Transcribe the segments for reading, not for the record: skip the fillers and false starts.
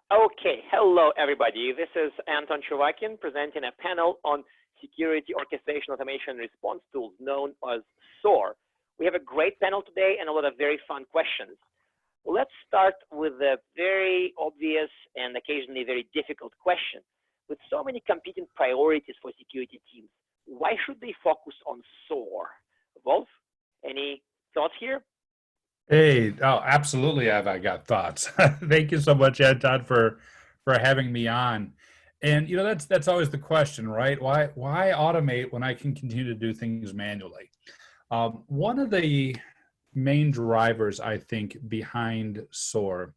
Okay, hello everybody. This is Anton Chuvakin presenting a panel on security orchestration automation response tools known as SOAR. We have a great panel today and a lot of very fun questions. Let's start with a very obvious and occasionally very difficult question. With so many competing priorities for security teams, why should they focus on SOAR? Wolf, any thoughts here? Hey, oh, absolutely. I got thoughts. Thank you so much, Anton, for having me on. And that's always the question, right? Why automate when I can continue to do things manually? One of the main drivers I think behind SOAR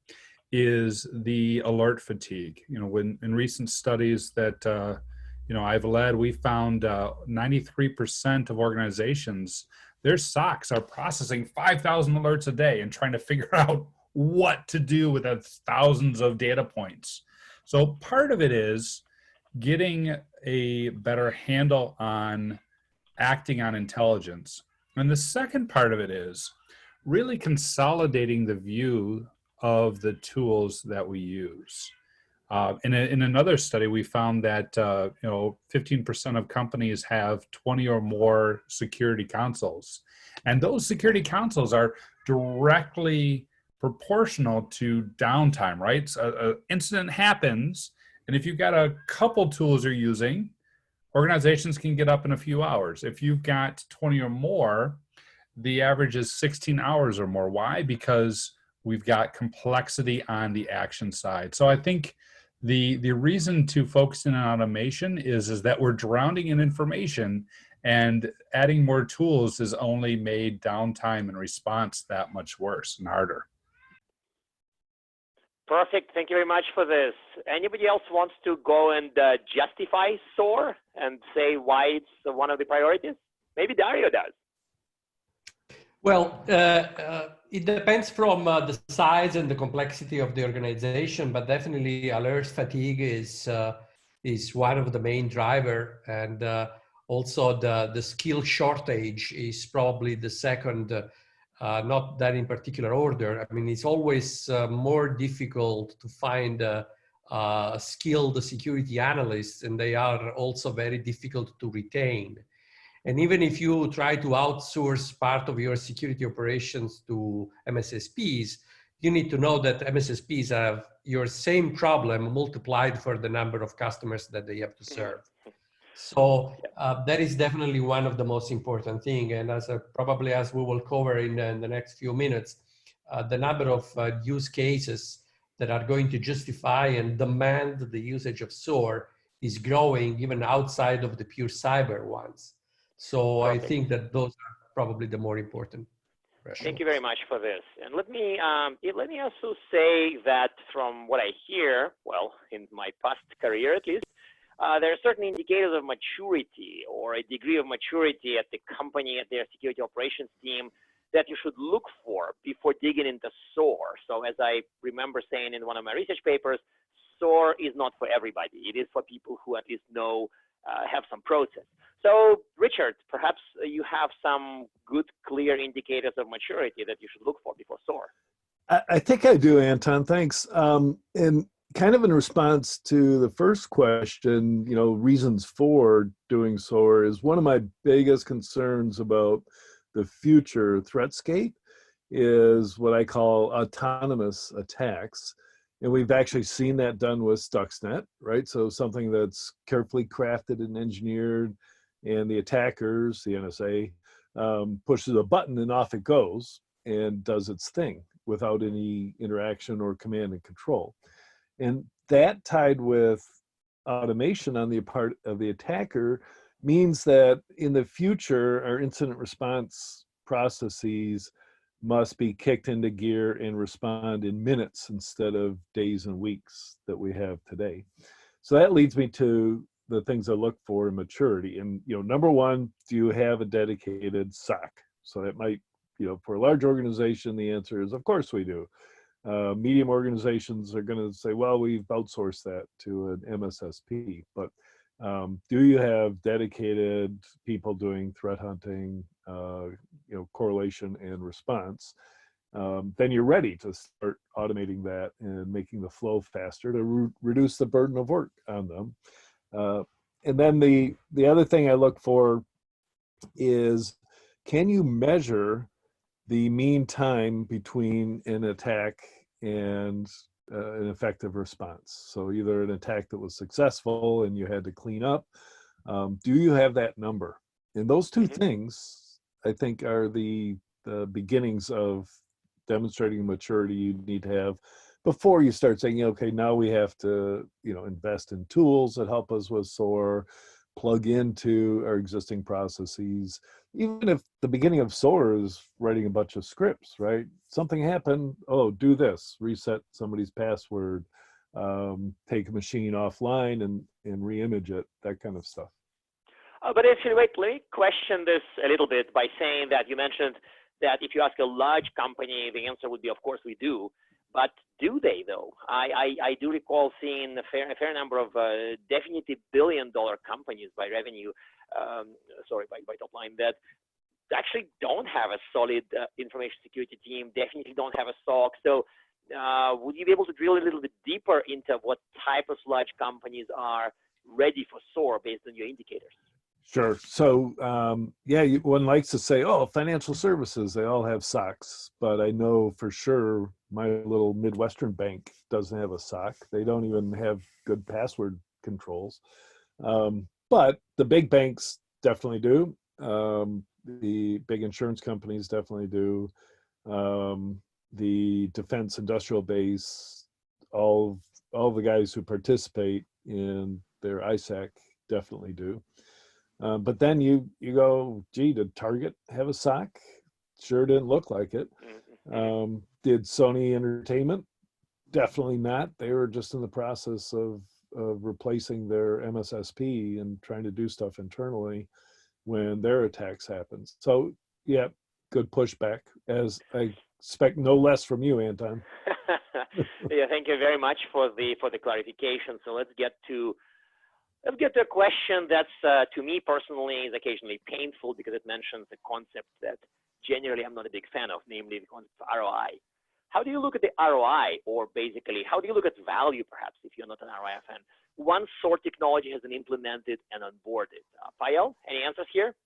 is the alert fatigue. When in recent studies that I've led, we found 93% of organizations, their SOCs are processing 5,000 alerts a day and trying to figure out what to do with those thousands of data points. So part of it is getting a better handle on acting on intelligence. And the second part of it is really consolidating the view of the tools that we use. In another study, we found that 15% of companies have 20 or more security consoles, and those security consoles are directly proportional to downtime. Right, so an incident happens, and if you've got a couple tools you're using, organizations can get up in a few hours. If you've got 20 or more, the average is 16 hours or more. Why? Because we've got complexity on the action side. So I think the reason to focus in on automation is that we're drowning in information, and adding more tools has only made downtime and response that much worse and harder. Perfect. Thank you very much for this. Anybody else wants to go and justify SOAR and say why it's one of the priorities? Maybe Dario does. Well, it depends from the size and the complexity of the organization, but definitely alert fatigue is one of the main driver, and also the skill shortage is probably the second, not that in particular order. I mean, it's always more difficult to find skilled security analysts, and they are also very difficult to retain. And even if you try to outsource part of your security operations to MSSPs, you need to know that MSSPs have your same problem multiplied for the number of customers that they have to serve. So that is definitely one of the most important things. And probably as we will cover in the next few minutes, the number of use cases that are going to justify and demand the usage of SOAR is growing even outside of the pure cyber ones. So perfect. I think that those are probably the more important. Thank you very much for this. And let me also say that from what I hear, well, in my past career at least, there are certain indicators of maturity or a degree of maturity at the company, at their security operations team, that you should look for before digging into SOAR. So as I remember saying in one of my research papers, SOAR is not for everybody. It is for people who at least know, have some process. So, Richard, perhaps you have some good, clear indicators of maturity that you should look for before SOAR. I think I do, Anton. Thanks. And kind of in response to the first question, reasons for doing SOAR is one of my biggest concerns about the future threatscape is what I call autonomous attacks. And we've actually seen that done with Stuxnet, right? So something that's carefully crafted and engineered, and the attackers, the NSA, pushes a button and off it goes and does its thing without any interaction or command and control. And that tied with automation on the part of the attacker means that in the future, our incident response processes must be kicked into gear and respond in minutes instead of days and weeks that we have today. So that leads me to the things I look for in maturity. And, number one, do you have a dedicated SOC? So that might, for a large organization, the answer is, of course we do. Medium organizations are going to say, well, we've outsourced that to an MSSP. But do you have dedicated people doing threat hunting, correlation and response? then you're ready to start automating that and making the flow faster to reduce the burden of work on them. And then the other thing I look for is, can you measure the mean time between an attack and an effective response? So either an attack that was successful and you had to clean up, do you have that number? And those two things, I think, are the beginnings of demonstrating maturity you need to have before you start saying, okay, now we have to, invest in tools that help us with SOAR, plug into our existing processes. Even if the beginning of SOAR is writing a bunch of scripts, right? Something happened, oh, do this, reset somebody's password, take a machine offline and re-image it, that kind of stuff. But actually, wait, let me question this a little bit by saying that you mentioned that if you ask a large company, the answer would be, of course, we do. But do they, though? I do recall seeing a fair number of definitely billion-dollar companies by revenue, by top line, that actually don't have a solid information security team, definitely don't have a SOC. So would you be able to drill a little bit deeper into what type of large companies are ready for SOAR based on your indicators? Sure. So, one likes to say, oh, financial services, they all have SOCs. But I know for sure my little Midwestern bank doesn't have a SOC. They don't even have good password controls. But the big banks definitely do. The big insurance companies definitely do. The defense industrial base, all the guys who participate in their ISAC definitely do. But then you go, gee, did Target have a SOC? Sure didn't look like it. Did Sony Entertainment? Definitely not. They were just in the process of replacing their MSSP and trying to do stuff internally when their attacks happened. So, yeah, good pushback, as I expect no less from you, Anton. Yeah, thank you very much for the clarification. So let's get to a question that's, to me personally, is occasionally painful because it mentions a concept that generally I'm not a big fan of, namely the concept of ROI. How do you look at the ROI, or basically, how do you look at value, perhaps, if you're not an ROI fan, once SOAR technology has been implemented and onboarded? Payal, any answers here?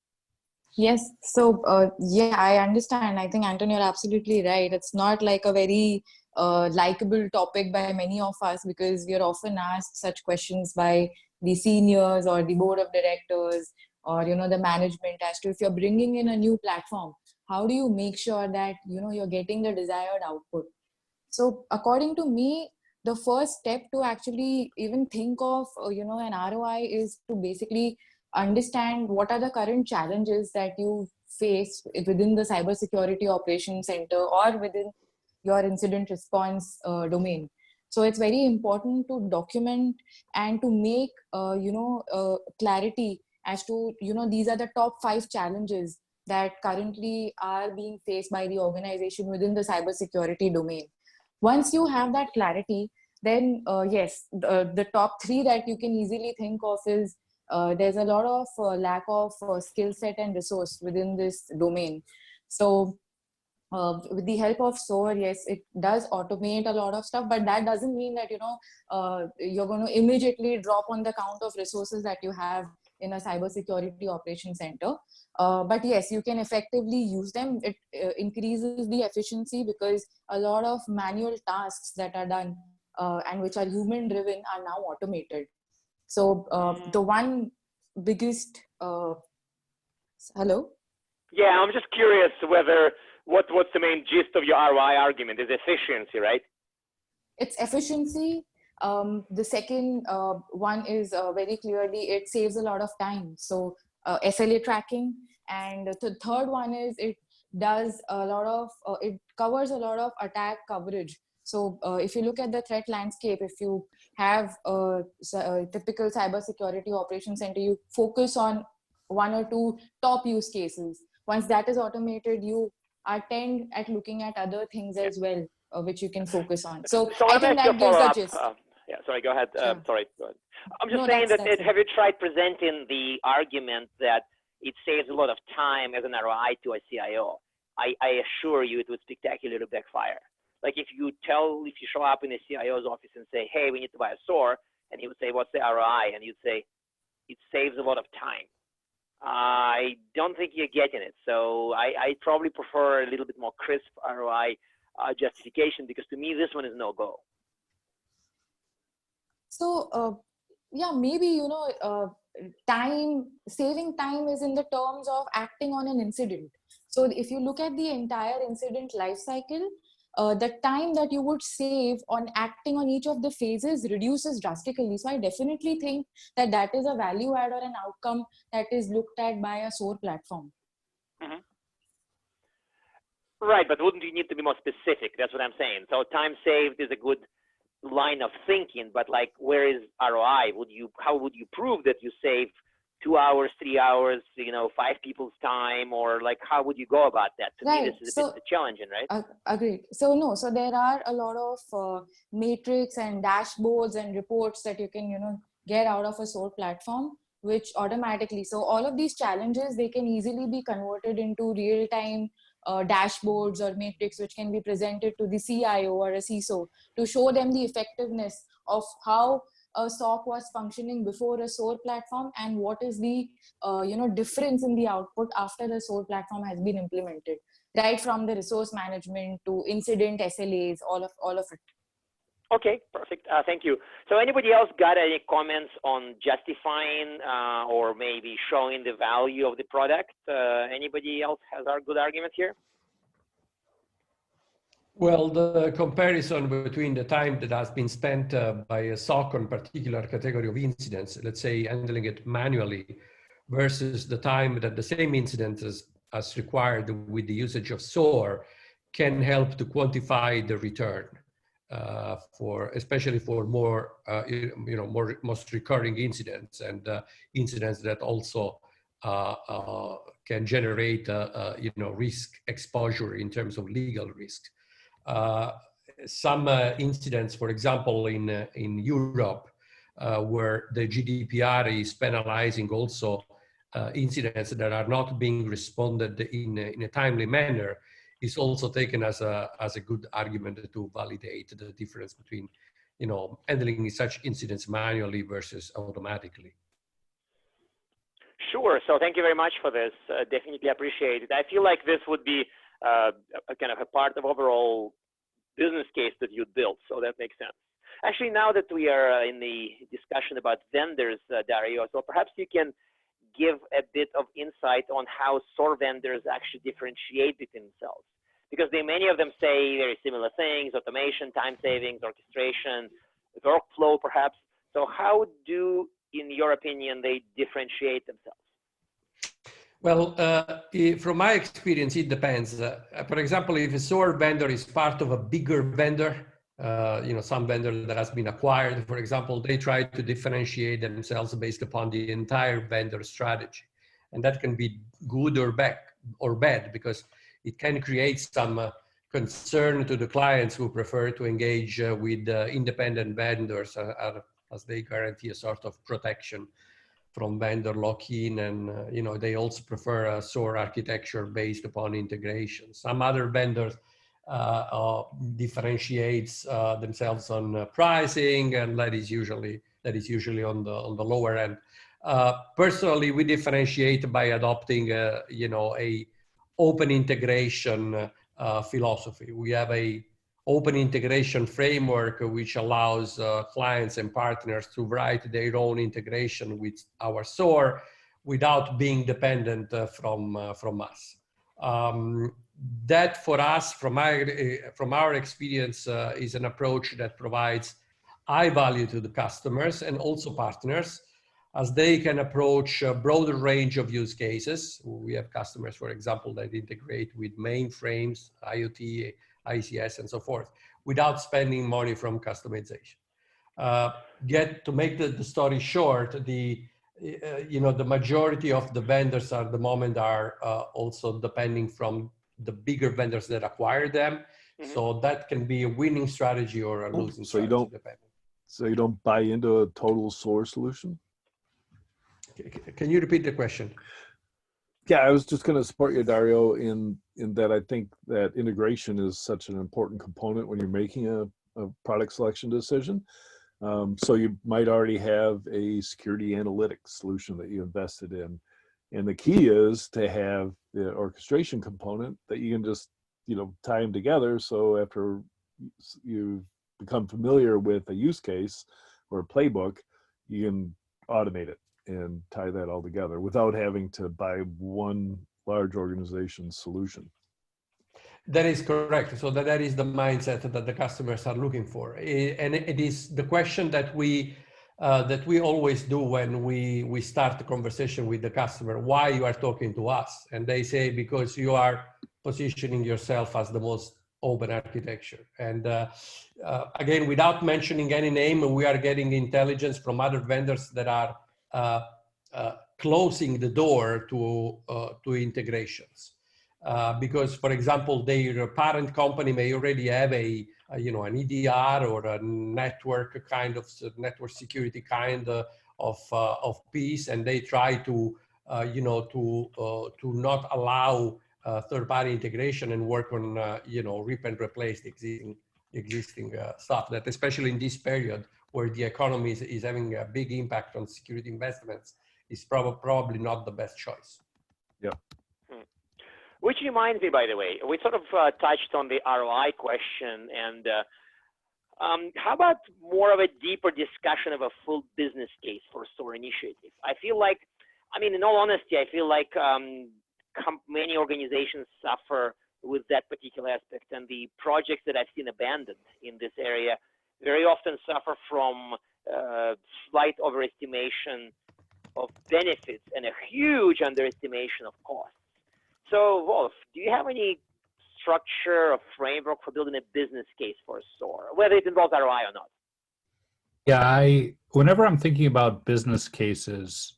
Yes. So, yeah, I understand. I think, Anton, you're absolutely right. It's not like a very likable topic by many of us, because we are often asked such questions by the seniors or the board of directors or, the management as to, if you're bringing in a new platform, how do you make sure that, you're getting the desired output? So according to me, the first step to actually even think of, an ROI is to basically understand what are the current challenges that you face within the cybersecurity operations center or within your incident response domain. So it's very important to document and to make, clarity as to, these are the top 5 challenges that currently are being faced by the organization within the cybersecurity domain. Once you have that clarity, then yes, the top 3 that you can easily think of is there's a lot of lack of skill set and resource within this domain. So with the help of SOAR, yes, it does automate a lot of stuff, but that doesn't mean that, you're going to immediately drop on the count of resources that you have in a cybersecurity operations center. But yes, you can effectively use them. It increases the efficiency because a lot of manual tasks that are done and which are human driven are now automated. So the one biggest, hello? Yeah, I'm just curious whether, what's the main gist of your ROI argument? Is efficiency, right? It's efficiency. The second one is very clearly, it saves a lot of time. So SLA tracking. And the third one is it does a lot of, it covers a lot of attack coverage. So if you look at the threat landscape, if you have a typical cybersecurity operations center, you focus on 1 or 2 top use cases. Once that is automated, you are tend at looking at other things as well, which you can focus on. So I think that gives a gist. Yeah, sorry, go ahead. Sure. Sorry, go ahead. I'm just saying that have you tried presenting the argument that it saves a lot of time as an ROI to a CIO? I assure you it would spectacularly backfire. Like if you show up in a CIO's office and say, hey, we need to buy a SOAR, and he would say, what's the ROI? And you'd say, it saves a lot of time. I don't think you're getting it. So I probably prefer a little bit more crisp ROI justification, because to me, this one is no go. So, yeah, maybe, saving time is in the terms of acting on an incident. So if you look at the entire incident life cycle, the time that you would save on acting on each of the phases reduces drastically. So I definitely think that that is a value add or an outcome that is looked at by a SOAR platform. Mm-hmm. Right, but wouldn't you need to be more specific? That's what I'm saying. So time saved is a good line of thinking, but like, where is ROI? How would you prove that you save 2 hours, 3 hours, 5 people's time, or like, how would you go about that? To me, this is a bit challenging, right? Agreed. So there are a lot of metrics and dashboards and reports that you can, get out of a SOAR platform, which automatically, so all of these challenges, they can easily be converted into real-time dashboards or metrics, which can be presented to the CIO or a CISO to show them the effectiveness of how a SOC was functioning before a SOAR platform, and what is the difference in the output after the SOAR platform has been implemented, right from the resource management to incident SLAs, all of it. Okay, perfect. Thank you. So anybody else got any comments on justifying or maybe showing the value of the product? Anybody else has a good argument here? Well, the comparison between the time that has been spent by a SOC on particular category of incidents, let's say handling it manually, versus the time that the same incident is as required with the usage of SOAR, can help to quantify the return especially for more, most recurring incidents, and incidents that also can generate, risk exposure in terms of legal risk. Some incidents, for example, in Europe, where the GDPR is penalizing also incidents that are not being responded in a timely manner, is also taken as a good argument to validate the difference between, handling such incidents manually versus automatically. Sure. So thank you very much for this. Definitely appreciate it. I feel like this would be a kind of a part of overall business case that you built. So that makes sense. Actually, now that we are in the discussion about vendors, Dario, so perhaps you can give a bit of insight on how SOAR vendors actually differentiate between themselves. Because many of them say very similar things: automation, time savings, orchestration, workflow perhaps. So how do, in your opinion, they differentiate themselves? Well, from my experience, it depends. For example, if a SOAR vendor is part of a bigger vendor, some vendor that has been acquired, for example, they try to differentiate themselves based upon the entire vendor strategy. And that can be good or bad, because it can create some concern to the clients who prefer to engage with independent vendors as they guarantee a sort of protection from vendor lock-in, and they also prefer a SOAR architecture based upon integration. Some other vendors differentiates themselves on pricing, and that is usually on the lower end. Personally, we differentiate by adopting a open integration philosophy. We have a open integration framework which allows clients and partners to write their own integration with our SOAR without being dependent from us. That for us, from our experience, is an approach that provides high value to the customers and also partners, as they can approach a broader range of use cases. We have customers, for example, that integrate with mainframes, IoT, ICS, and so forth, without spending money from customization. To make the story short, the majority of the vendors at the moment are also depending from the bigger vendors that acquire them. Mm-hmm. So that can be a winning strategy or a losing strategy. So you don't buy into a total SOAR solution? Can you repeat the question? Yeah, I was just going to support you, Dario, in in that I think that integration is such an important component when you're making a product selection decision. So you might already have a security analytics solution that you invested in. And the key is to have the orchestration component that you can just, tie them together. So after you become familiar with a use case or a playbook, you can automate it and tie that all together without having to buy one large organization solution. That is correct. So that is the mindset that the customers are looking for, and it is the question that we always do when we start the conversation with the customer. Why you are talking to us? And they say, because you are positioning yourself as the most open architecture. And again, without mentioning any name, we are getting intelligence from other vendors that are closing the door to integrations. Because, for example, their parent company may already have an EDR or a network security kind of piece, and they try to not allow third-party integration and work on rip and replace the existing stuff. That, especially in this period where the economy is having a big impact on security investments, is probably not the best choice. Yeah. Which reminds me, by the way, we sort of touched on the ROI question, and how about more of a deeper discussion of a full business case for SOAR initiative? I feel like, in all honesty, I feel like many organizations suffer with that particular aspect, and the projects that I've seen abandoned in this area very often suffer from slight overestimation of benefits and a huge underestimation of costs. So, Wolf, do you have any structure or framework for building a business case for SOAR, whether it involves ROI or not? Yeah, whenever I'm thinking about business cases,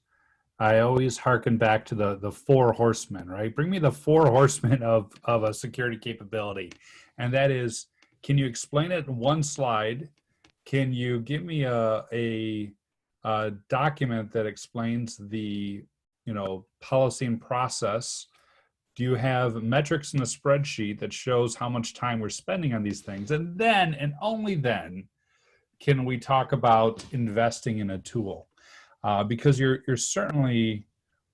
I always harken back to the four horsemen, right? Bring me the four horsemen of a security capability. And that is, can you explain it in one slide? Can you give me a document that explains the policy and process? Do you have metrics in a spreadsheet that shows how much time we're spending on these things? And then, and only then, can we talk about investing in a tool? Because you're certainly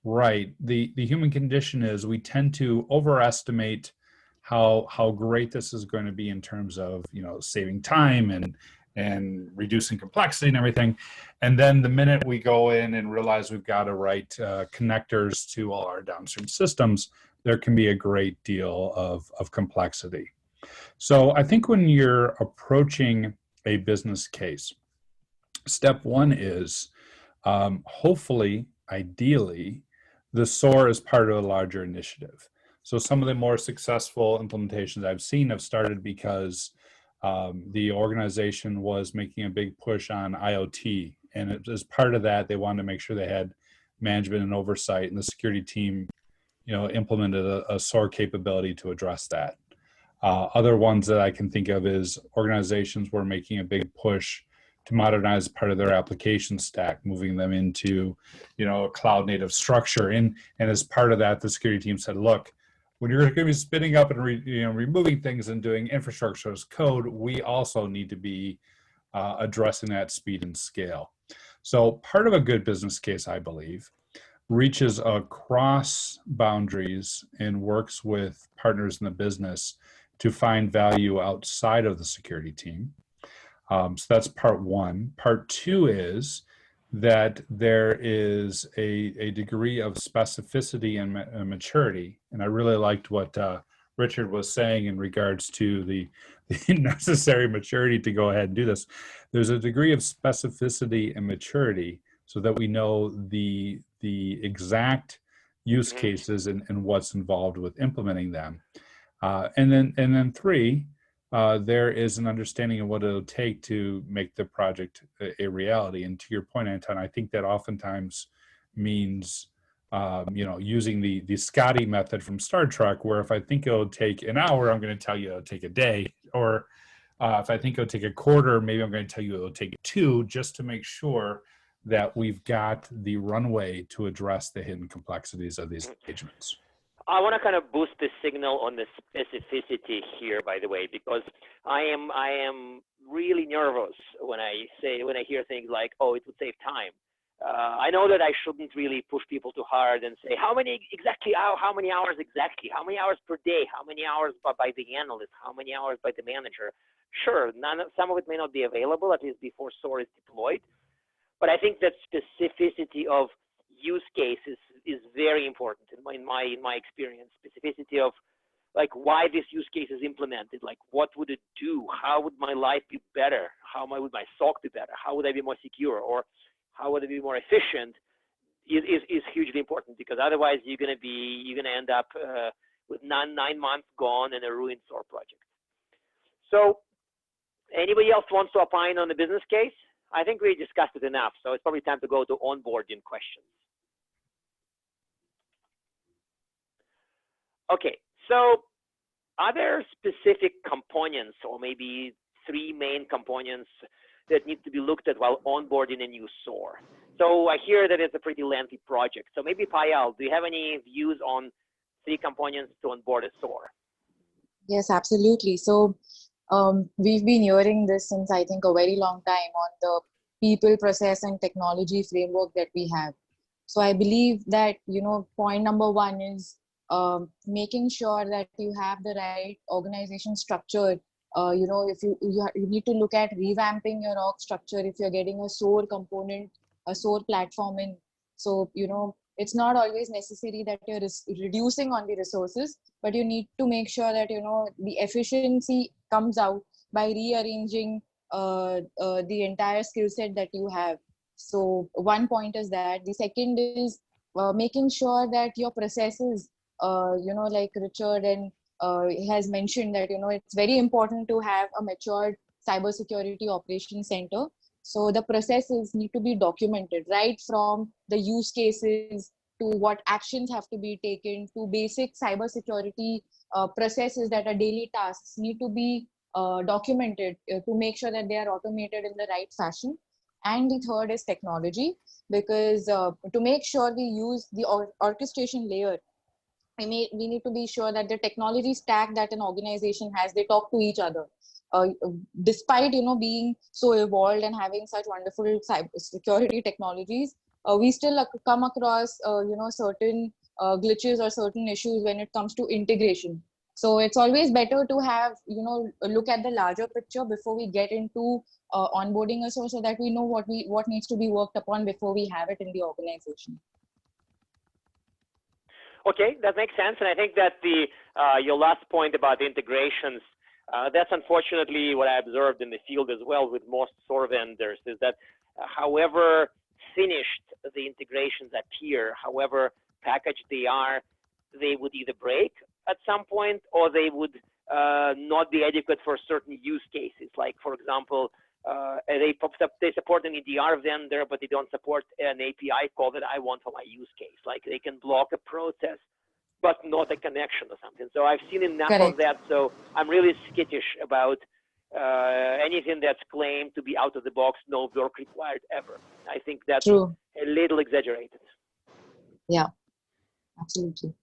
right. The human condition is we tend to overestimate how great this is going to be in terms of saving time and reducing complexity and everything. And then the minute we go in and realize we've got to write connectors to all our downstream systems, there can be a great deal of complexity. So I think when you're approaching a business case, step one is hopefully, ideally, the SOAR is part of a larger initiative. So some of the more successful implementations I've seen have started because the organization was making a big push on IoT. And as part of that, they wanted to make sure they had management and oversight, and the security team implemented a SOAR capability to address that. Other ones that I can think of is organizations were making a big push to modernize part of their application stack, moving them into, a cloud native structure. And as part of that, the security team said, look, when you're going to be spinning up and removing things and doing infrastructure as code, we also need to be addressing that speed and scale. So part of a good business case, I believe, reaches across boundaries and works with partners in the business to find value outside of the security team. So that's part one. Part two is that there is a degree of specificity and maturity. And I really liked what Richard was saying in regards to the necessary maturity to go ahead and do this. There's a degree of specificity and maturity so that we know the exact use cases and what's involved with implementing them. And then three, there is an understanding of what it'll take to make the project a reality. And to your point, Anton, I think that oftentimes means, using the Scotty method from Star Trek, where if I think it'll take an hour, I'm going to tell you it'll take a day. Or if I think it'll take a quarter, maybe I'm going to tell you it'll take 2, just to make sure that we've got the runway to address the hidden complexities of these engagements. I want to kind of boost the signal on the specificity here, by the way, because I am really nervous when I hear things like, oh, it would save time. I know that I shouldn't really push people too hard and say how many hours exactly, how many hours per day, how many hours by the analyst, how many hours by the manager. Sure, some of it may not be available, at least before SOAR is deployed. But I think that specificity of use cases is very important in my experience. Specificity of like why this use case is implemented, like what would it do, how would my life be better, how would my SOC be better, how would I be more secure, or how would it be more efficient, is hugely important, because otherwise you're gonna end up with 9 months gone and a ruined SOAR project. So anybody else wants to opine on the business case? I think we discussed it enough, so it's probably time to go to onboarding questions. Okay, so are there specific components, or maybe 3 main components that need to be looked at while onboarding a new SOAR? So I hear that it's a pretty lengthy project. So maybe Payal, do you have any views on 3 components to onboard a SOAR? Yes, absolutely. So we've been hearing this since I think a very long time on the people, process, and technology framework that we have. So I believe that, point number 1 is making sure that you have the right organization structure. If you need to look at revamping your org structure if you're getting a SOAR component, a SOAR platform in. So, it's not always necessary that you're reducing on the resources, but you need to make sure that, the efficiency comes out by rearranging the entire skill set that you have. So one point is that. The second is making sure that your processes, like Richard and has mentioned that, it's very important to have a matured cybersecurity operations center. So the processes need to be documented, right from the use cases to what actions have to be taken to basic cybersecurity processes that are daily tasks need to be documented to make sure that they are automated in the right fashion. And the third is technology, because to make sure we use the orchestration layer, we need to be sure that the technology stack that an organization has, they talk to each other. Despite being so evolved and having such wonderful cybersecurity technologies, we still come across certain glitches or certain issues when it comes to integration. So it's always better to have look at the larger picture before we get into onboarding a SOAR, so that we know what needs to be worked upon before we have it in the organization. Okay, that makes sense. And I think that your last point about the integrations, that's unfortunately what I observed in the field as well with most SOAR vendors, is that however finished the integrations appear, however packaged they are, they would either break at some point, or they would not be adequate for certain use cases. Like, for example, they support an EDR vendor, but they don't support an API call that I want for my use case. Like, they can block a process, but not a connection or something. So I've seen enough Correct. of that. So I'm really skittish about anything that's claimed to be out of the box, no work required ever. I think that's True. a little exaggerated. Yeah, absolutely.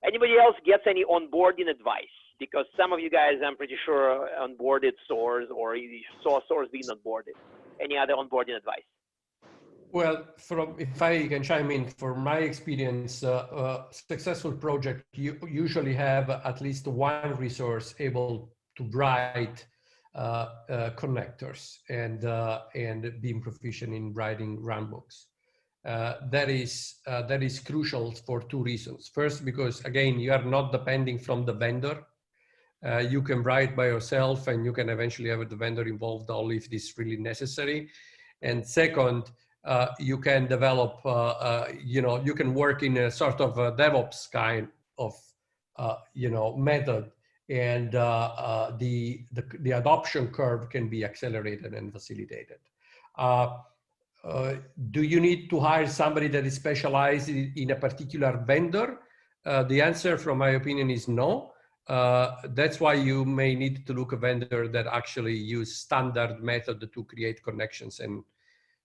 Anybody else gets any onboarding advice? Because some of you guys, I'm pretty sure, onboarded SOARs, or you saw SOARs being onboarded. Any other onboarding advice? Well, if I can chime in, from my experience, successful project usually have at least one resource able to write connectors and being proficient in writing runbooks. That is crucial for 2 reasons. First, because again, you are not depending from the vendor. You can write by yourself, and you can eventually have the vendor involved only if this is really necessary. And second, you can develop, you can work in a sort of a DevOps kind of, method, and the adoption curve can be accelerated and facilitated. Do you need to hire somebody that is specialized in a particular vendor? The answer, from my opinion, is no. That's why you may need to look a vendor that actually use standard method to create connections and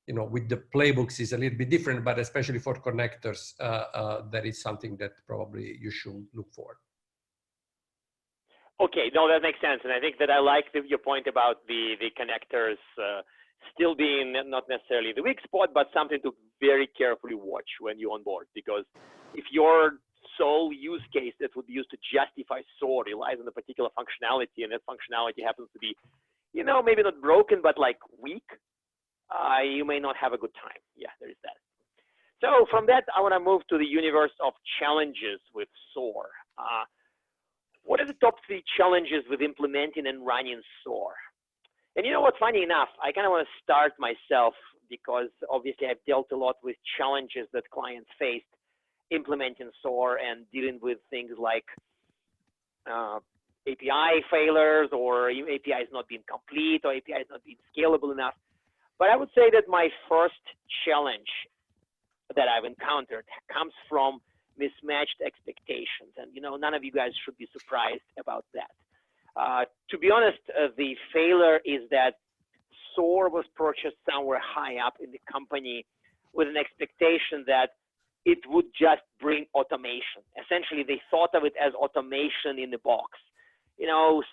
with the playbooks is a little bit different, but especially for connectors, that is something that probably you should look for. Okay, no, that makes sense. And I think that I like your point about the connectors still being not necessarily the weak spot, but something to very carefully watch when you're on board. Because if your sole use case that would be used to justify SOAR relies on a particular functionality, and that functionality happens to be, maybe not broken, but like weak, you may not have a good time. Yeah, there is that. So from that, I want to move to the universe of challenges with SOAR. What are the top 3 challenges with implementing and running SOAR? And you know what, funny enough, I kind of want to start myself because obviously I've dealt a lot with challenges that clients faced implementing SOAR and dealing with things like API failures or APIs not being complete or APIs not being scalable enough. But I would say that my first challenge that I've encountered comes from mismatched expectations. And, none of you guys should be surprised about that. To be honest, the failure is that SOAR was purchased somewhere high up in the company with an expectation that it would just bring automation. Essentially, they thought of it as automation in the box.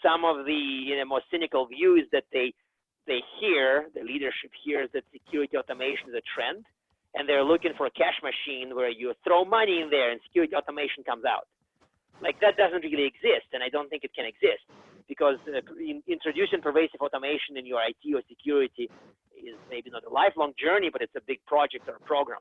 Some of the more cynical view is that the leadership hears that security automation is a trend, and they're looking for a cash machine where you throw money in there and security automation comes out. Like, that doesn't really exist, and I don't think it can exist, because introducing pervasive automation in your IT or security is maybe not a lifelong journey, but it's a big project or a program.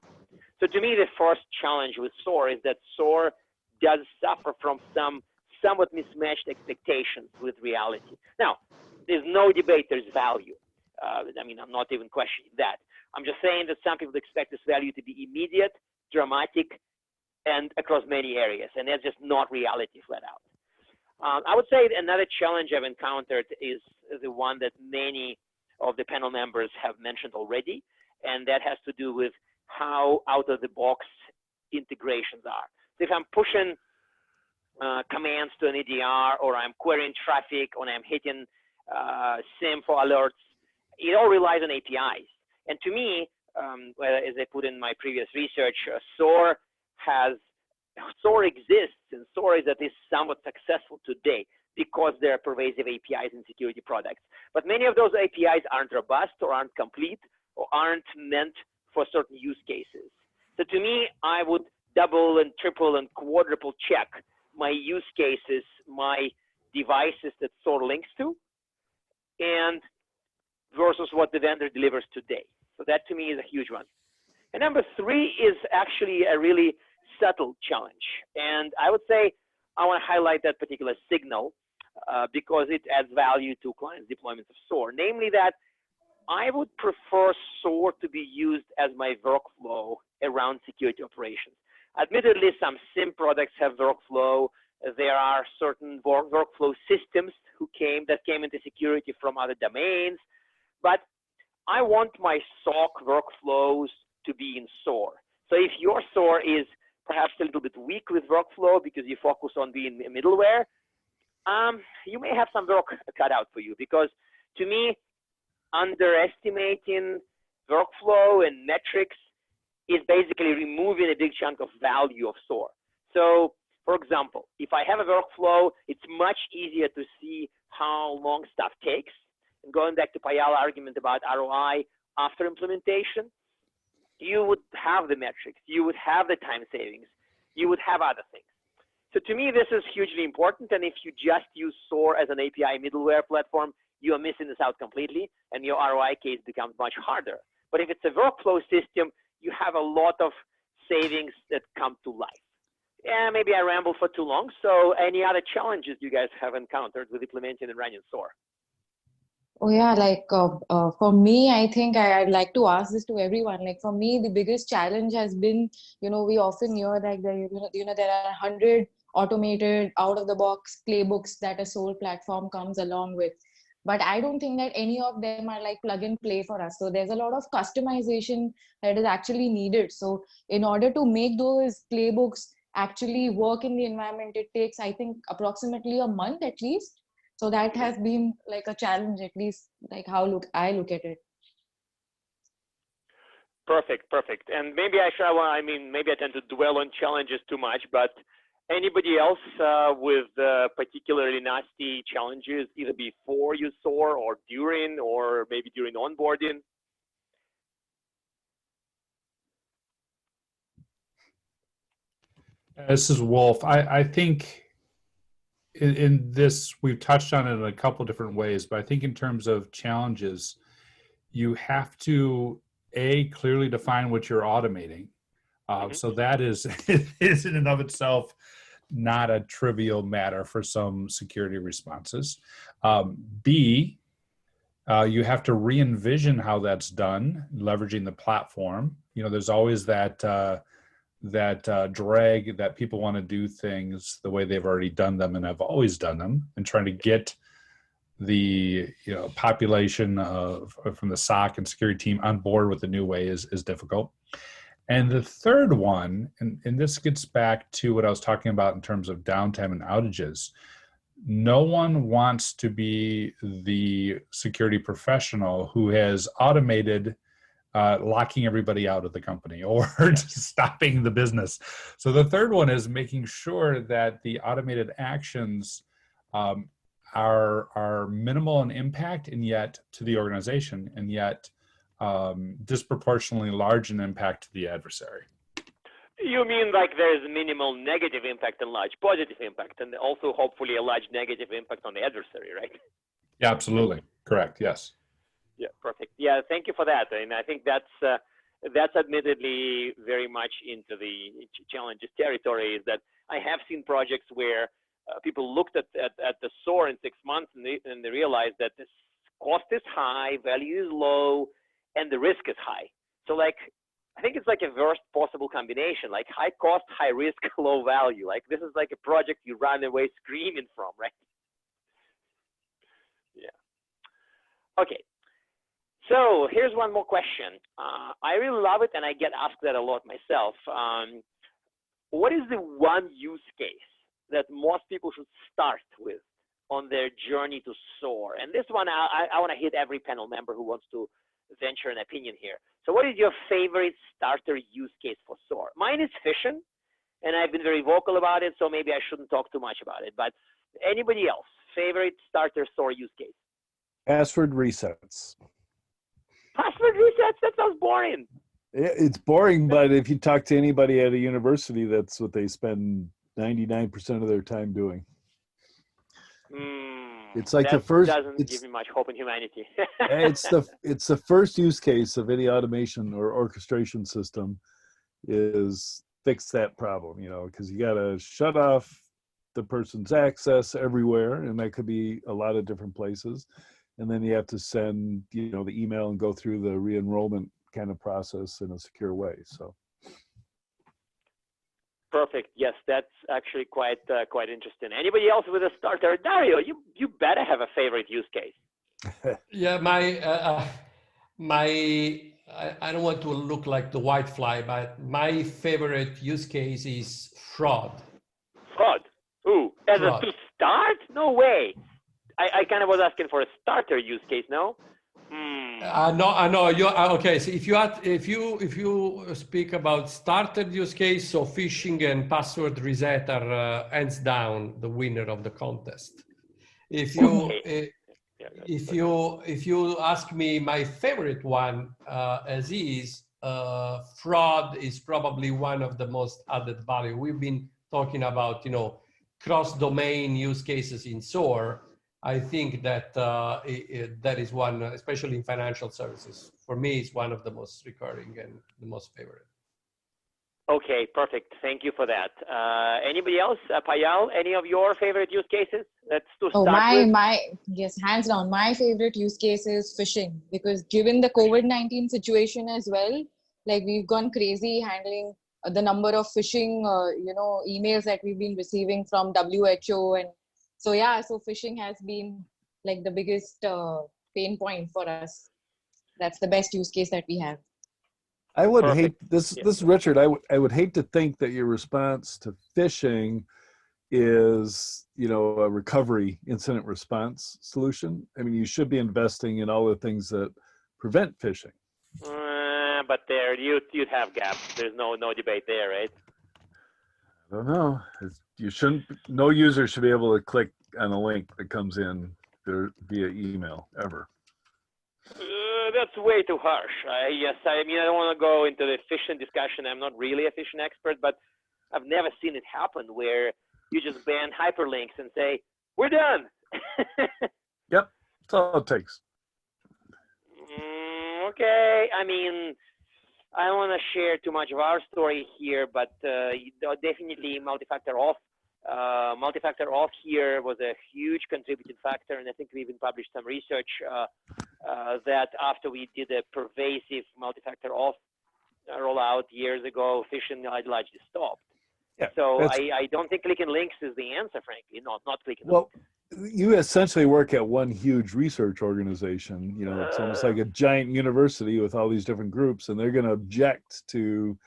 So to me, the first challenge with SOAR is that SOAR does suffer from some somewhat mismatched expectations with reality. Now, there's no debate there's value. I'm not even questioning that. I'm just saying that some people expect this value to be immediate, dramatic, and across many areas, and that's just not reality flat out. I would say another challenge I've encountered is the one that many of the panel members have mentioned already, and that has to do with how out-of-the-box integrations are. So if I'm pushing commands to an EDR, or I'm querying traffic, or I'm hitting SIM for alerts, it all relies on APIs. And to me, as I put in my previous research, SOAR exists, and SOAR is at least somewhat successful today because there are pervasive APIs in security products. But many of those APIs aren't robust or aren't complete or aren't meant for certain use cases. So to me, I would double and triple and quadruple check my use cases, my devices that SOAR links to, and versus what the vendor delivers today. So that to me is a huge one. And number 3 is actually a really subtle challenge. And I would say I want to highlight that particular signal because it adds value to clients' deployments of SOAR. Namely that I would prefer SOAR to be used as my workflow around security operations. Admittedly, some SIM products have workflow. There are certain workflow systems that came into security from other domains. But I want my SOC workflows to be in SOAR. So if your SOAR is perhaps a little bit weak with workflow because you focus on being a middleware, you may have some work cut out for you, because to me, underestimating workflow and metrics is basically removing a big chunk of value of SOAR. So for example, if I have a workflow, it's much easier to see how long stuff takes. And going back to Payal's argument about ROI after implementation, you would have the metrics, you would have the time savings, you would have other things. So to me, this is hugely important. And if you just use SOAR as an API middleware platform, you are missing this out completely, and your ROI case becomes much harder. But if it's a workflow system, you have a lot of savings that come to life. Yeah, maybe I rambled for too long. So any other challenges you guys have encountered with implementing and running SOAR? Oh yeah, for me, I think I'd like to ask this to everyone. Like for me, the biggest challenge has been, we often hear that there are 100 automated out-of-the-box playbooks that a SOAR platform comes along with. But I don't think that any of them are like plug and play for us. So there's a lot of customization that is actually needed. So in order to make those playbooks actually work in the environment, it takes, I think, approximately a month at least. So that has been like a challenge, at least like how I look at it. Perfect, perfect. And maybe I mean, maybe I tend to dwell on challenges too much, but anybody else with particularly nasty challenges, either before you SOAR or maybe during onboarding? This is Wolf. I think in this, we've touched on it in a couple different ways, but I think in terms of challenges, you have to, clearly define what you're automating. So that is in and of itself not a trivial matter for some security responses. B, you have to re-envision how that's done, leveraging the platform. You know, there's always that drag that people want to do things the way they've already done them and have always done them, and trying to get the population from the SOC and security team on board with the new way is difficult. And the third one, and this gets back to what I was talking about in terms of downtime and outages. No one wants to be the security professional who has automated locking everybody out of the company or stopping the business. So the third one is making sure that the automated actions are minimal in impact and yet to the organization, and yet disproportionately large in impact to the adversary. You mean like there's minimal negative impact and large positive impact, and also hopefully a large negative impact on the adversary, right? Yeah, absolutely. Correct. Yes. Yeah, perfect. Yeah, thank you for that. And I think that's admittedly very much into the challenges territory, is that I have seen projects where people looked at the SOAR in 6 months and they realized that this cost is high, value is low, and the risk is high. So like, I think it's like a worst possible combination, like high cost, high risk, low value. Like this is like a project you run away screaming from, right? Yeah. Okay. So here's one more question. I really love it, and I get asked that a lot myself. What is the one use case that most people should start with on their journey to SOAR? And this one, I want to hit every panel member who wants to venture an opinion here. So what is your favorite starter use case for SOAR? Mine is phishing, and I've been very vocal about it, so maybe I shouldn't talk too much about it. But anybody else, favorite starter SOAR use case? Password resets. Password resets? That sounds boring. It's boring, but if you talk to anybody at a university, that's what they spend 99% of their time doing. It's like the first. Doesn't give me much hope in humanity. it's the first use case of any automation or orchestration system is fix that problem. Because you got to shut off the person's access everywhere, and that could be a lot of different places. And then you have to send the email and go through the re-enrollment kind of process in a secure way. So. Perfect. Yes, that's actually quite interesting. Anybody else with a starter? Dario, you better have a favorite use case. Yeah, I don't want to look like the white fly, but my favorite use case is fraud. Fraud? Ooh, fraud. To start? No way. I kind of was asking for a starter use case, no? No. You okay? So if you speak about starter use case, so phishing and password reset are hands down the winner of the contest. If you ask me my favorite one, fraud is probably one of the most added value. We've been talking about cross-domain use cases in SOAR. I think that that is one, especially in financial services. For me, it's one of the most recurring and the most favorite. Okay, perfect. Thank you for that. Anybody else? Payal, any of your favorite use cases? Let's start with. Yes, hands down. My favorite use case is phishing, because given the COVID-19 situation as well, like we've gone crazy handling the number of phishing, emails that we've been receiving from WHO. And so phishing has been like the biggest pain point for us. That's the best use case that we have. I would hate this. This is Richard. I would hate to think that your response to phishing is, a recovery incident response solution. I mean, you should be investing in all the things that prevent phishing. but there you'd have gaps. There's no debate there, right? I don't know. You shouldn't. No user should be able to click on a link that comes in there via email ever. That's way too harsh. Yes, I mean, I don't want to go into the phishing discussion. I'm not really a phishing expert, but I've never seen it happen where you just ban hyperlinks and say, we're done. Yep, that's all it takes. Okay, I mean, I don't want to share too much of our story here, but definitely multi-factor auth. Multi-factor auth here was a huge contributing factor, and I think we even published some research that after we did a pervasive multi-factor auth rollout years ago, phishing largely stopped. Yeah, so I don't think clicking links is the answer, frankly. Not clicking links. You essentially work at one huge research organization. You know, it's almost like a giant university with all these different groups, and they're going to object to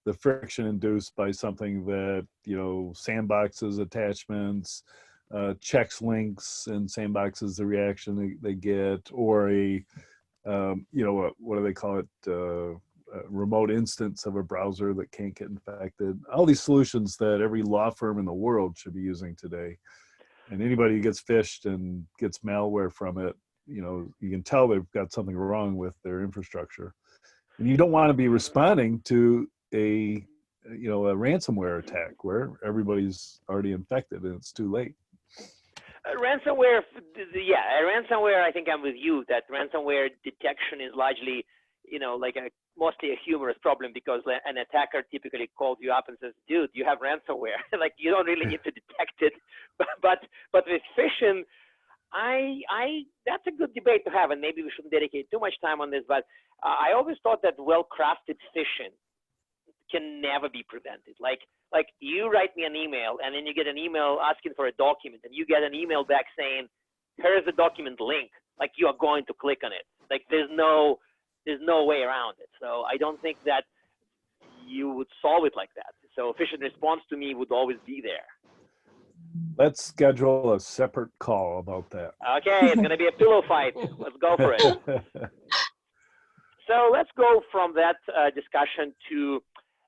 the friction induced by something that, you know, sandboxes attachments, checks links and sandboxes the reaction they get, or a, you know, what do they call it? A remote instance of a browser that can't get infected. All these solutions that every law firm in the world should be using today. And anybody who gets phished and gets malware from it, you know, you can tell they've got something wrong with their infrastructure. And you don't want to be responding to a, you know, a ransomware attack where everybody's already infected and it's too late. Ransomware, yeah, ransomware, I think I'm with you that ransomware detection is largely, you know, like mostly a humorous problem because an attacker typically calls you up and says, dude, you have ransomware. Like, you don't really need to detect it. But with phishing, that's a good debate to have, and maybe we shouldn't dedicate too much time on this, but I always thought that well-crafted phishing can never be prevented. Like you write me an email, and then you get an email asking for a document, and you get an email back saying, here's the document link. Like, you are going to click on it. Like, there's no way around it. So I don't think that you would solve it like that. So phishing response to me would always be there. Let's schedule a separate call about that. Okay, it's going to be a pillow fight. Let's go for it. So let's go from that discussion to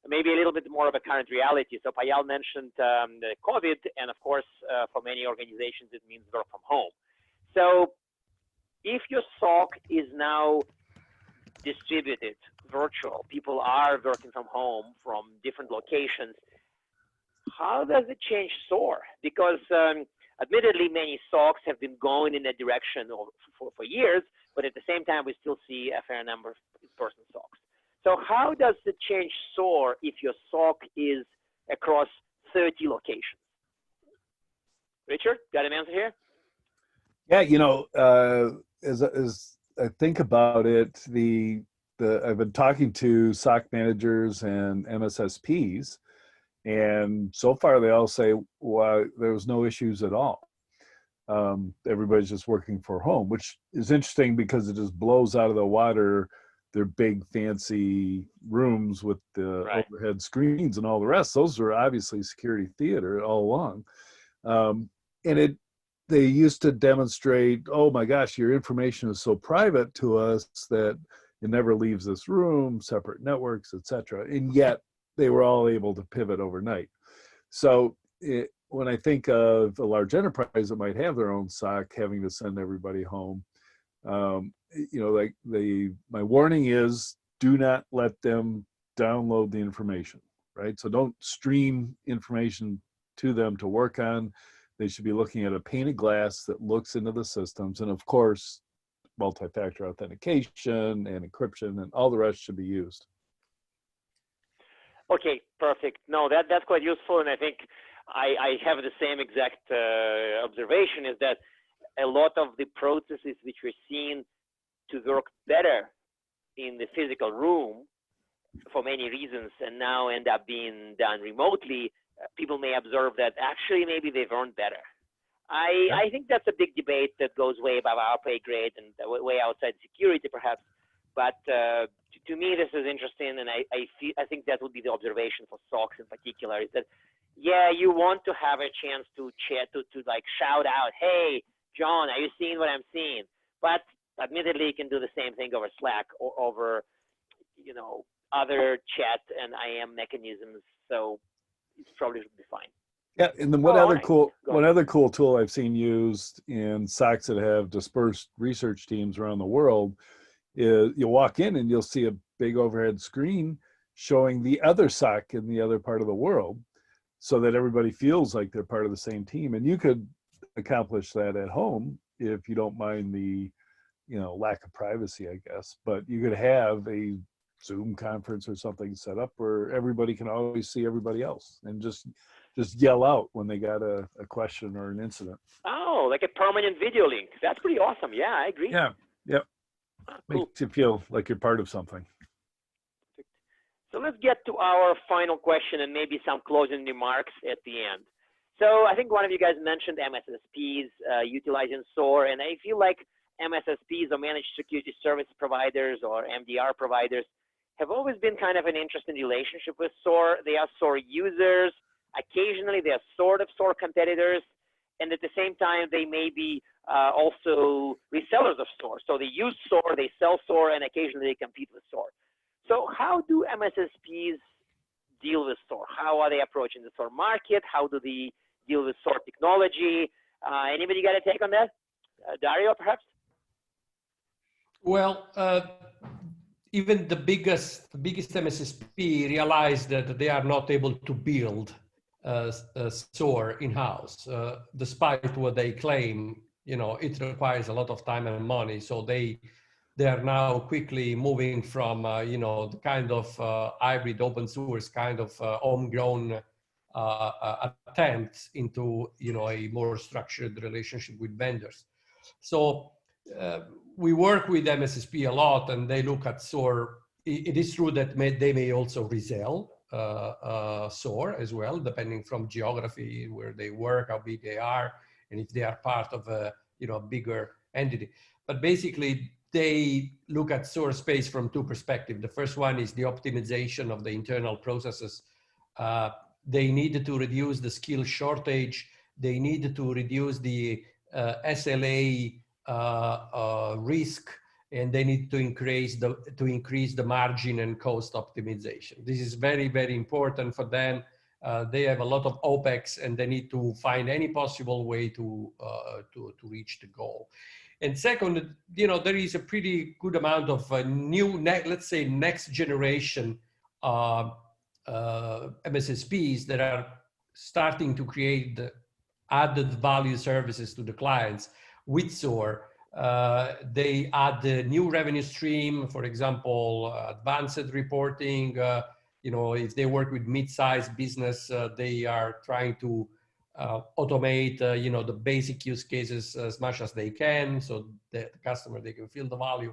maybe a little bit more of a current reality. So Payal mentioned the COVID, and of course, for many organizations, it means work from home. So if your SOC is now distributed, virtual, people are working from home from different locations, how does it change SOAR? Because admittedly, many SOCs have been going in that direction for years, but at the same time, we still see a fair number of in-person SOCs. So how does it change SOAR if your SOC is across 30 locations? Richard, got an answer here? Yeah, you know, as I think about it, I've been talking to SOC managers and MSSPs, and so far they all say, well, there was no issues at all. Everybody's just working from home, which is interesting because it just blows out of the water their big fancy rooms with the overhead screens and all the rest. Those are obviously security theater all along. And they used to demonstrate, oh my gosh, your information is so private to us that it never leaves this room, separate networks, etc. And yet they were all able to pivot overnight. So when I think of a large enterprise that might have their own SOC having to send everybody home, you know, like my warning is, do not let them download the information, right? So don't stream information to them to work on. They should be looking at a pane of glass that looks into the systems. And of course, multi-factor authentication and encryption and all the rest should be used. Okay, perfect. No, that's quite useful. And I think I have the same exact observation, is that a lot of the processes which we're seeing to work better in the physical room for many reasons and now end up being done remotely, people may observe that actually maybe they've earned better. I think that's a big debate that goes way above our pay grade and way outside security perhaps. But to me, this is interesting, and I think that would be the observation for SOCs in particular, is that, yeah, you want to have a chance to chat, to like shout out, hey, John, are you seeing what I'm seeing? But admittedly, you can do the same thing over Slack or over other chat and IM mechanisms. So it probably should be fine. Yeah, and then All right. one other cool tool I've seen used in SOCs that have dispersed research teams around the world is you'll walk in and you'll see a big overhead screen showing the other SOC in the other part of the world, so that everybody feels like they're part of the same team. And you could accomplish that at home if you don't mind the lack of privacy, I guess. But you could have a Zoom conference or something set up where everybody can always see everybody else and just yell out when they got a question or an incident. Oh, like a permanent video link. That's pretty awesome. Yeah, I agree. Yeah, yep. Cool. Makes you feel like you're part of something. So let's get to our final question and maybe some closing remarks at the end. So I think one of you guys mentioned MSSPs utilizing SOAR, and I feel like MSSPs or managed security service providers or MDR providers have always been kind of an interesting relationship with SOAR. They are SOAR users. Occasionally, they are sort of SOAR competitors. And at the same time, they may be also resellers of SOAR. So they use SOAR, they sell SOAR, and occasionally they compete with SOAR. So how do MSSPs deal with SOAR? How are they approaching the SOAR market? How do they deal with SOAR technology? Anybody got a take on that? Dario, perhaps? Well, even the biggest MSSP realized that they are not able to build SOAR in-house, despite what they claim. It requires a lot of time and money. So they are now quickly moving from the kind of hybrid open source kind of homegrown attempts into a more structured relationship with vendors. So we work with MSSP a lot, and they look at SOAR. It is true that they may also resell SOAR as well, depending from geography, where they work, how big they are, and if they are part of a bigger entity. But basically, they look at SOAR space from two perspectives. The first one is the optimization of the internal processes. They need to reduce the skill shortage. They need to reduce the SLA risk, and they need to increase the margin and cost optimization. This is very, very important for them. They have a lot of OpEx, and they need to find any possible way to reach the goal. And second, there is a pretty good amount of new, let's say, next generation MSSPs that are starting to create the added value services to the clients with SOAR. They add the new revenue stream, for example, advanced reporting. If they work with mid-sized business, they are trying to automate, the basic use cases as much as they can, so the customer, they can feel the value.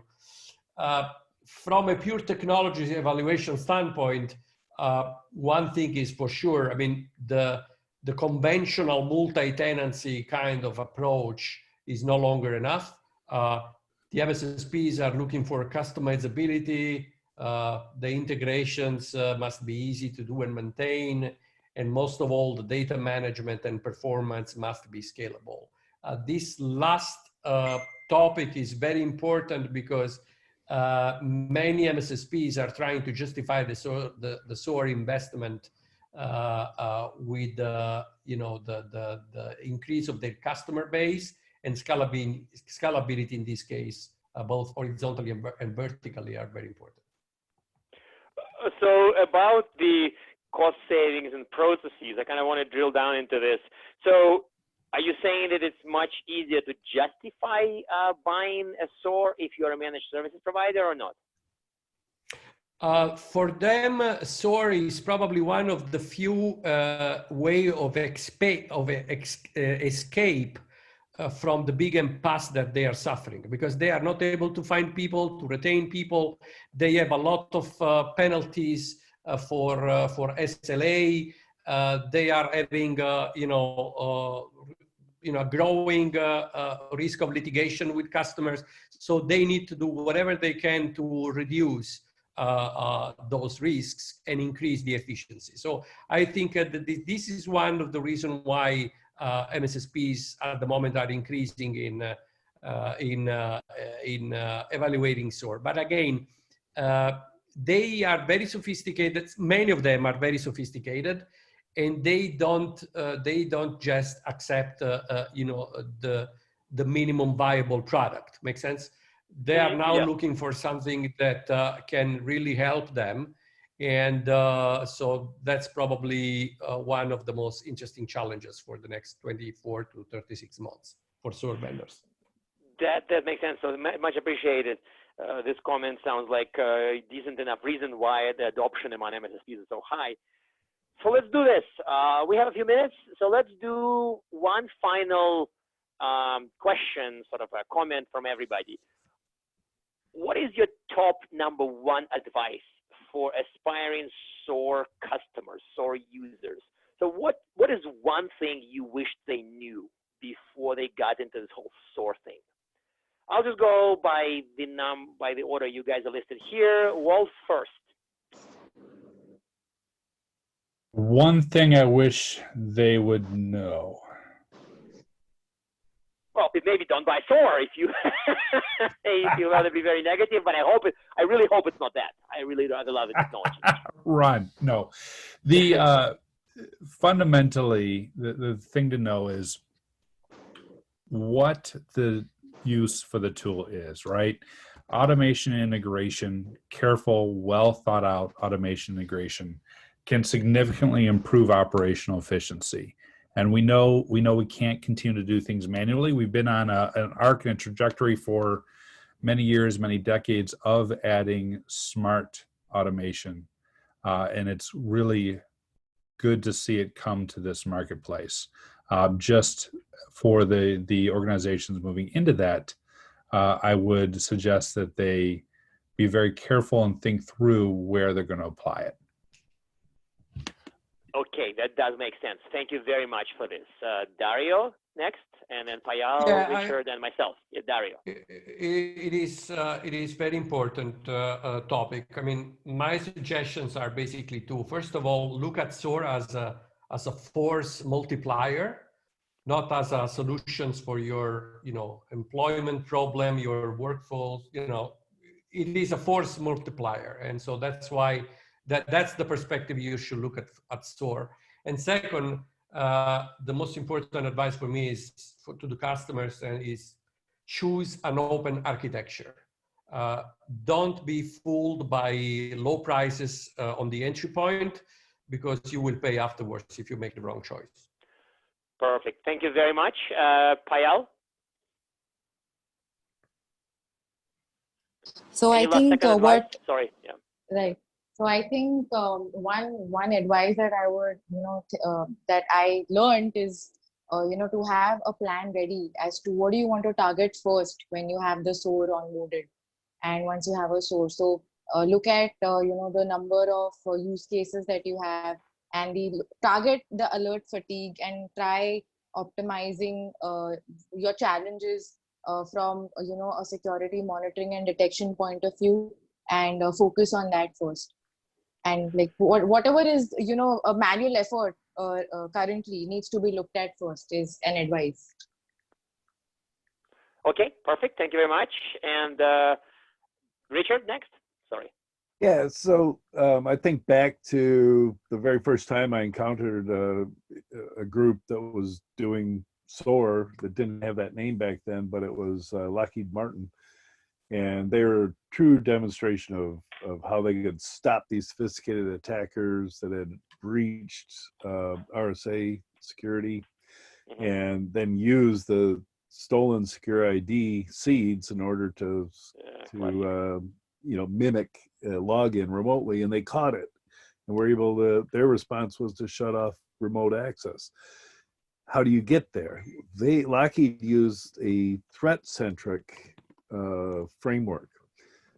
From a pure technology evaluation standpoint, one thing is for sure, I mean, the conventional multi-tenancy kind of approach is no longer enough. The MSSPs are looking for customizability. The integrations must be easy to do and maintain. And most of all, the data management and performance must be scalable. This last topic is very important because many MSSPs are trying to justify the SOAR investment with the increase of their customer base, and scalability in this case, both horizontally and vertically, are very important. So about the cost savings and processes, I kind of want to drill down into this. So are you saying that it's much easier to justify buying a SOAR if you're a managed services provider or not? For them, SOAR is probably one of the few way of escape from the big impasse that they are suffering, because they are not able to find people, to retain people. They have a lot of penalties for SLA. They are having growing risk of litigation with customers. So they need to do whatever they can to reduce those risks and increase the efficiency. So I think that this is one of the reasons why MSSPs at the moment are increasing in evaluating SOAR. But again, they are very sophisticated. Many of them are very sophisticated, and they don't just accept you know, the minimum viable product. Make sense? They are now Yeah. looking for something that can really help them, and so that's probably one of the most interesting challenges for the next 24 to 36 months for SOAR vendors. That makes sense. So much appreciated. This comment sounds like a decent enough reason why the adoption among MSSPs is so high. So let's do this. We have a few minutes, so let's do one final question, sort of a comment from everybody. What is your top number one advice for aspiring SOAR customers, SOAR users? So what is one thing you wish they knew before they got into this whole SOAR thing? I'll just go by the order you guys are listed here. Wolf first. One thing I wish they would know. Well, it may be done by SOAR if you if you rather be very negative, but I really hope it's not that. I really rather love the technology. Run. No. The fundamentally the thing to know is what the use for the tool is, right? Automation integration, careful, well thought out automation integration can significantly improve operational efficiency. And we know we can't continue to do things manually. We've been on an arc and a trajectory for many years, many decades of adding smart automation. And it's really good to see it come to this marketplace. Just for the organizations moving into that, I would suggest that they be very careful and think through where they're going to apply it. Okay, that does make sense. Thank you very much for this. Dario next, and then Payal, Richard, and myself. Yeah, Dario. It is very important topic. I mean, my suggestions are basically two. First of all, look at SOAR as a force multiplier, not as a solutions for your, you know, employment problem, your workforce. You know, it is a force multiplier, and so that's why that's the perspective you should look at SOAR. And second, the most important advice for me is to the customers is choose an open architecture. Don't be fooled by low prices on the entry point, because you will pay afterwards if you make the wrong choice. Perfect. Thank you very much. Payal? So I think Sorry. Yeah. Right. So I think one advice that I would, you know, that I learned is, you know, to have a plan ready as to what do you want to target first when you have the SOAR onboarded, and once you have a SOAR. So look at, you know, the number of use cases that you have, and target the alert fatigue, and try optimizing your challenges from, you know, a security monitoring and detection point of view, and focus on that first. And like whatever is, you know, a manual effort currently needs to be looked at first is an advice. Okay, perfect. Thank you very much. And Richard, next. Sorry. Yeah, so I think back to the very first time I encountered a group that was doing SOAR that didn't have that name back then, but it was Lockheed Martin. And they were a true demonstration of how they could stop these sophisticated attackers that had breached RSA security, and then use the stolen secure ID seeds in order to you know, mimic login remotely, and they caught it, and were able to. Their response was to shut off remote access. How do you get there? Lockheed used a threat-centric framework.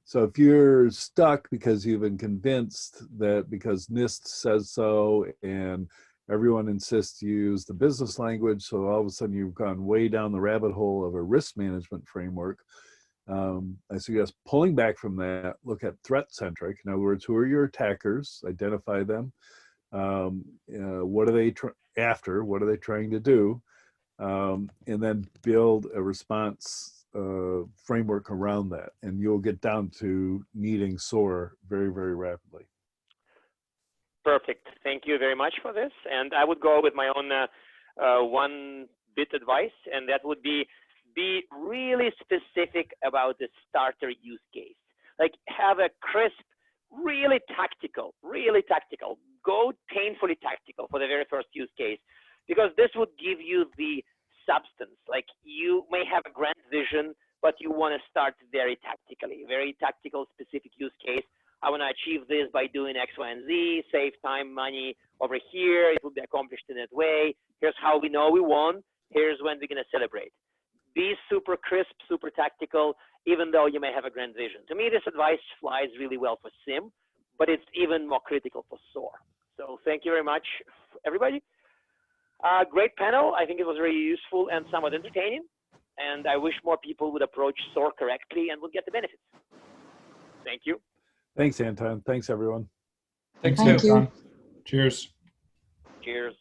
So if you're stuck because you've been convinced that because NIST says so and everyone insists you use the business language, so all of a sudden you've gone way down the rabbit hole of a risk management framework, I suggest pulling back from that, look at threat-centric. In other words, who are your attackers? Identify them. What are they after? What are they trying to do? And then build a response framework around that, and you'll get down to needing SOAR very, very rapidly. Perfect. Thank you very much for this. And I would go with my own one bit advice, and that would be really specific about the starter use case. Like, have a crisp, really tactical, go painfully tactical for the very first use case, because this would give you the substance. Like, you may have a grand vision, but you want to start very tactically, very tactical, specific use case. I want to achieve this by doing X, Y, and Z, save time, money over here. It will be accomplished in that way. Here's how we know we won. Here's when we're going to celebrate. Be super crisp, super tactical, even though you may have a grand vision. To me, this advice flies really well for SIM, but it's even more critical for SOAR. So thank you very much, everybody. Great panel. I think it was very useful and somewhat entertaining. And I wish more people would approach SOAR correctly and would get the benefits. Thank you. Thanks, Anton. Thanks, everyone. Thanks, Thank you. Anton. Cheers. Cheers.